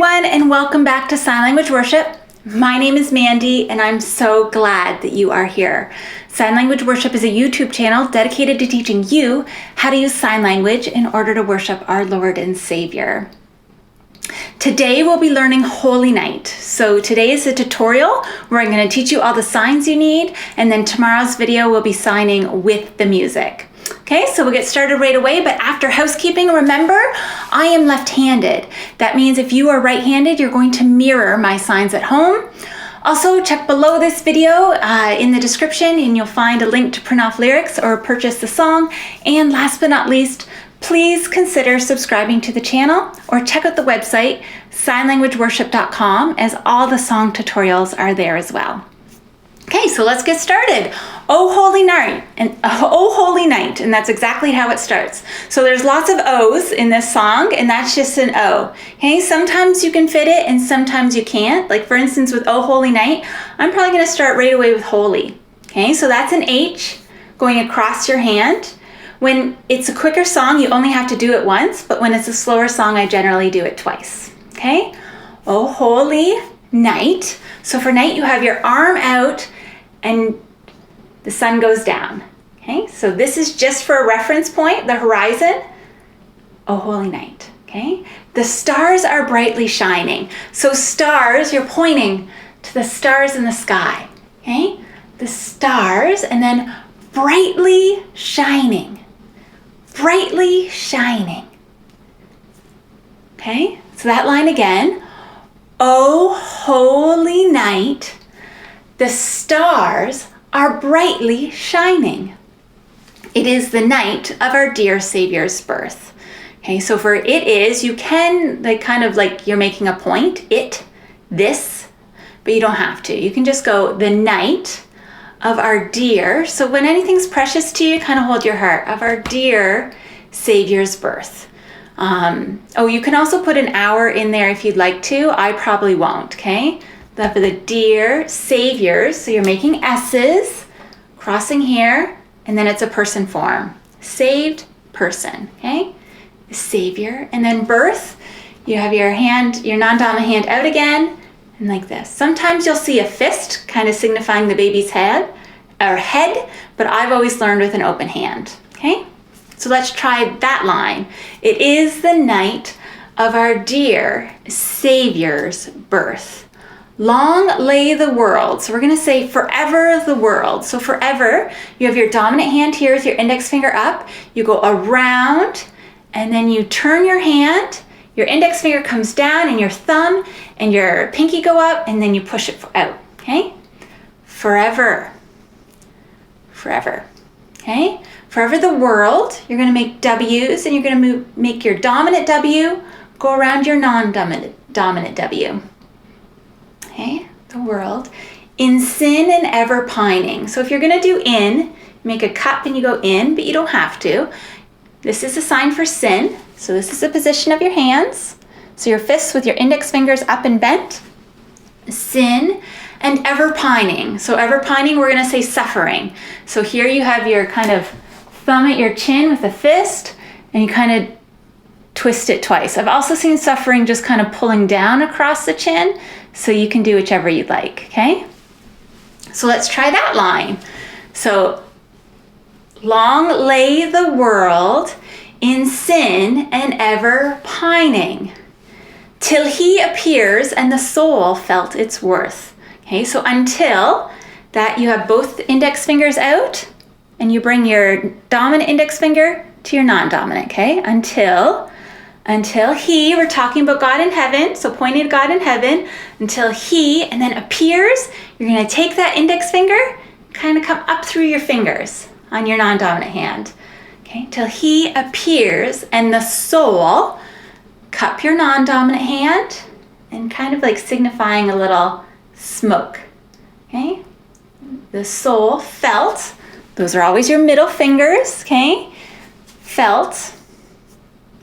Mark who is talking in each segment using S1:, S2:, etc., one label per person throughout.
S1: everyone, and welcome back to Sign Language Worship. My name is Mandy, and I'm so glad that you are here. Sign Language Worship is a YouTube channel dedicated to teaching you how to use sign language in order to worship our Lord and Savior. Today we'll be learning Holy Night. So today is a tutorial where I'm going to teach you all the signs you need, and then tomorrow's video will be signing with the music. Okay, so we'll get started right away, but after housekeeping, remember, I am left-handed. That means if you are right-handed, you're going to mirror my signs at home. Also, check below this video in the description, and you'll find a link to print off lyrics or purchase the song. And last but not least, please consider subscribing to the channel or check out the website, signlanguageworship.com, as all the song tutorials are there as well. Okay, so let's get started. Oh Holy Night, and that's exactly how it starts. So there's lots of O's in this song, and that's just an O. Okay, sometimes you can fit it and sometimes you can't. Like for instance with Oh Holy Night, I'm probably gonna start right away with holy. Okay, so that's an H going across your hand. When it's a quicker song, you only have to do it once, but when it's a slower song, I generally do it twice. Okay, Oh Holy Night. So for night, you have your arm out and the sun goes down. Okay, so this is just for a reference point, the horizon. Oh Holy Night. Okay, the stars are brightly shining. So stars, you're pointing to the stars in the sky. Okay, the stars, and then brightly shining. Brightly shining. Okay, so that line again. Oh Holy Night, the stars are brightly shining. It is the night of our dear Savior's birth. Okay, so for it is, you can kind of like you're making a point, it, this, but you don't have to. You can just go the night of our dear, so when anything's precious to you, kind of hold your heart, of our dear Savior's birth. You can also put an hour in there if you'd like to. I probably won't, okay? For the dear Saviors, so you're making S's, crossing here, and then it's a person form. Saved person, okay? Savior, and then birth, you have your hand, your non-dominant hand out again, and like this. Sometimes you'll see a fist, kind of signifying the baby's head, but I've always learned with an open hand, okay? So let's try that line. It is the night of our dear Savior's birth. Long lay the world. So we're going to say forever the world. So forever, you have your dominant hand here with your index finger up. You go around, and then you turn your hand. Your index finger comes down, and your thumb and your pinky go up, and then you push it out. Okay? Forever. Forever. Okay? Forever the world. You're going to make W's, and you're going to make your dominant W go around your non-dominant W. Okay, the world. In sin and ever pining. So if you're going to do in, make a cup and you go in, but you don't have to. This is a sign for sin. So this is the position of your hands. So your fists with your index fingers up and bent. Sin and ever pining. So ever pining, we're going to say suffering. So here you have your kind of thumb at your chin with a fist, and you kind of twist it twice. I've also seen suffering just kind of pulling down across the chin, so you can do whichever you'd like, okay? So let's try that line. So, long lay the world in sin and ever pining, till he appears and the soul felt its worth. Okay, so until that you have both index fingers out, and you bring your dominant index finger to your non-dominant, okay? Until he, we're talking about God in heaven, so pointing to God in heaven, until he, and then appears, you're going to take that index finger, kind of come up through your fingers on your non-dominant hand. Okay, till he appears, and the soul, cup your non-dominant hand, and kind of like signifying a little smoke. Okay, the soul felt, those are always your middle fingers, okay, felt,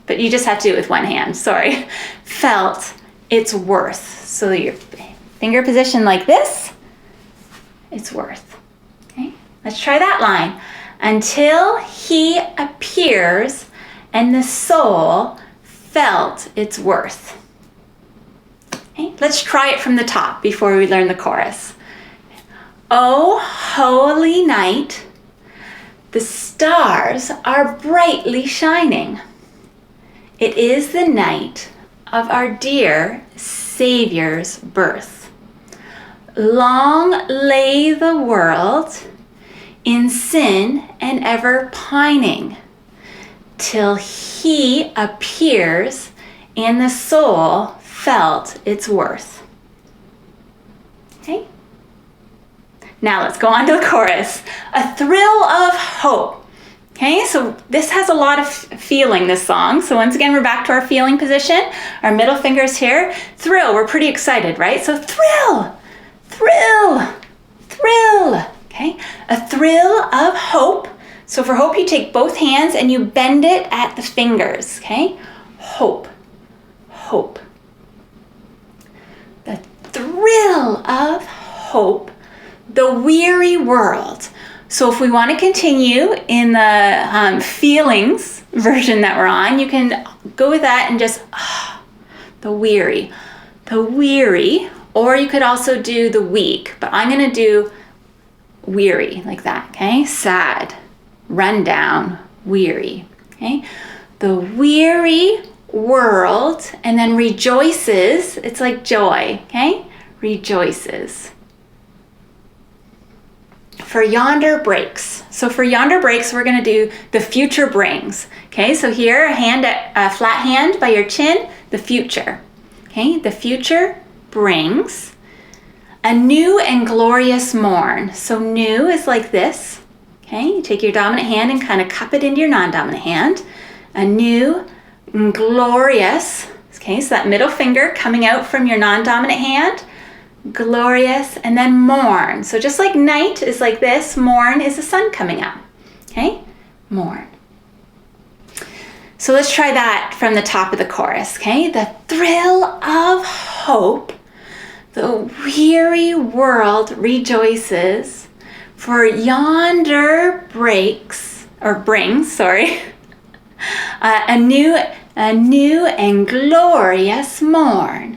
S1: but you just have to do it with one hand, sorry. Felt its worth. So your finger position like this, it's worth. Okay, let's try that line. Until he appears and the soul felt its worth. Okay, let's try it from the top before we learn the chorus. O holy night, the stars are brightly shining. It is the night of our dear Savior's birth. Long lay the world in sin and ever pining, till he appears and the soul felt its worth. Okay? Now let's go on to the chorus. A thrill of hope. Okay, so this has a lot of feeling, this song. So once again, we're back to our feeling position. Our middle finger's here. Thrill, we're pretty excited, right? So thrill, thrill, thrill. Okay, a thrill of hope. So for hope, you take both hands and you bend it at the fingers. Okay, hope, hope. The thrill of hope, the weary world. So if we want to continue in the feelings version that we're on, you can go with that and just the weary, or you could also do the weak, but I'm going to do weary like that, okay? Sad, run down, weary, okay? The weary world, and then rejoices, it's like joy, okay? Rejoices. For yonder breaks. So for yonder breaks, we're going to do the future brings. Okay, so here, a flat hand by your chin, the future. Okay, the future brings a new and glorious morn. So new is like this. Okay, you take your dominant hand and kind of cup it into your non-dominant hand. A new and glorious. Okay, so that middle finger coming out from your non-dominant hand. Glorious, and then morn. So just like night is like this, morn is the sun coming up. Okay, morn. So let's try that from the top of the chorus. Okay, the thrill of hope, the weary world rejoices, for yonder brings, a new and glorious morn.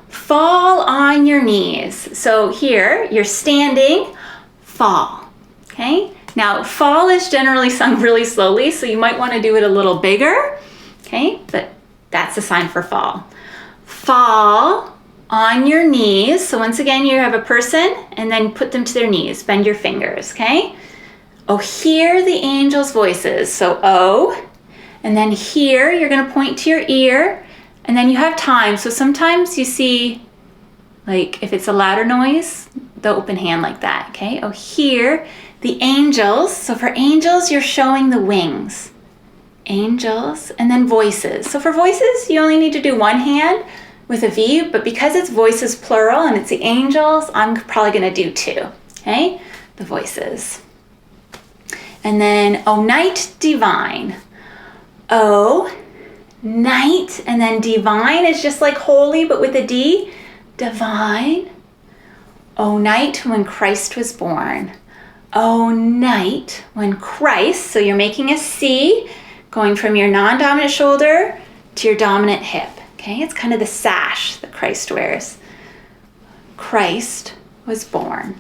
S1: Fall on your knees. So here, you're standing, fall, okay? Now, fall is generally sung really slowly, so you might want to do it a little bigger, okay? But that's a sign for fall. Fall on your knees. So once again, you have a person, and then put them to their knees. Bend your fingers, okay? Oh, hear the angels' voices. So, oh, and then here, you're going to point to your ear, and then you have time. So sometimes you see, like if it's a louder noise, the open hand like that, okay? Oh, here, the angels. So for angels, you're showing the wings. Angels, and then voices. So for voices, you only need to do one hand with a V, but because it's voices plural and it's the angels, I'm probably gonna do two, okay? The voices. And then, oh, night divine. Oh, night, and then divine is just like holy, but with a D. Divine. Oh, night when Christ was born. Oh, night when Christ, so you're making a C, going from your non-dominant shoulder to your dominant hip. Okay, it's kind of the sash that Christ wears. Christ was born.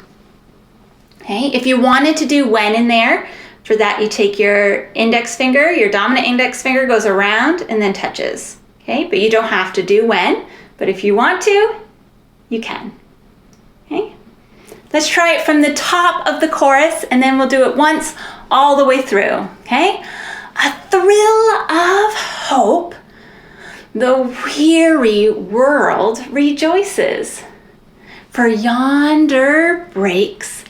S1: Okay, if you wanted to do when in there, for that you take your index finger, your dominant index finger goes around and then touches. Okay, but you don't have to do when, but if you want to, you can. Okay, let's try it from the top of the chorus and then we'll do it once all the way through. Okay, a thrill of hope, the weary world rejoices, for yonder breaks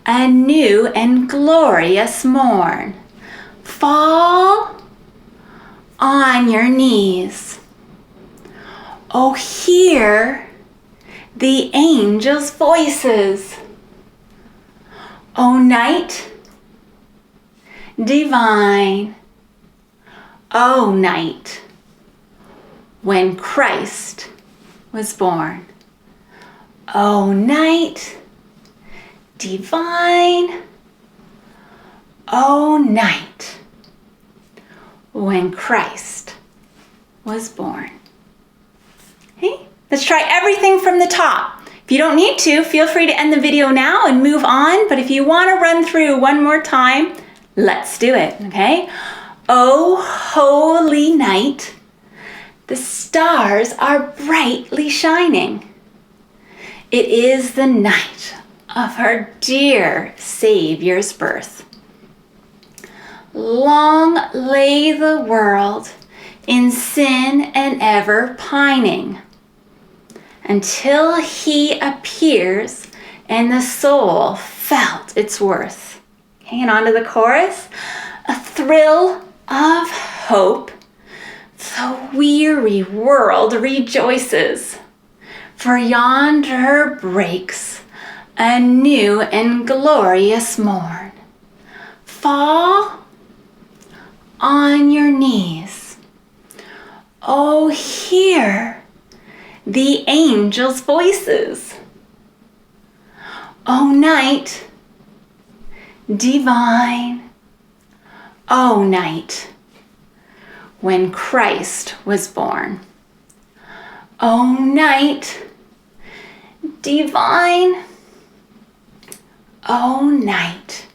S1: a new and glorious morn. Fall on your knees. Oh, hear the angels' voices. O night divine, O night when Christ was born. O night divine, O night when Christ was born. Okay, Let's try everything from the top. If you don't need to, feel free to end the video now and move on, but if you want to run through one more time, let's do it, okay? O holy night, the stars are brightly shining. It is the night of our dear Savior's birth. Long lay the world in sin and ever pining, until he appears and the soul felt its worth. Hanging on to the chorus, a thrill of hope, the weary world rejoices, for yonder breaks a new and glorious morn. Fall on your knees. Oh, hear the angels' voices. O night divine, O night when Christ was born. O night divine, O night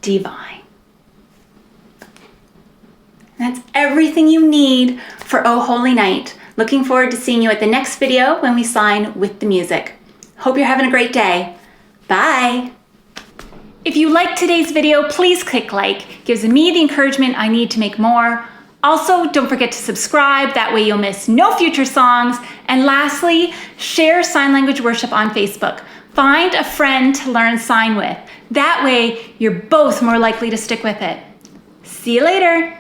S1: divine. That's everything you need for O Holy Night. Looking forward to seeing you at the next video when we sign with the music. Hope you're having a great day. Bye. If you liked today's video, please click like. It gives me the encouragement I need to make more. Also, don't forget to subscribe. That way you'll miss no future songs. And lastly, share sign language worship on Facebook. Find a friend to learn sign with. That way you're both more likely to stick with it. See you later.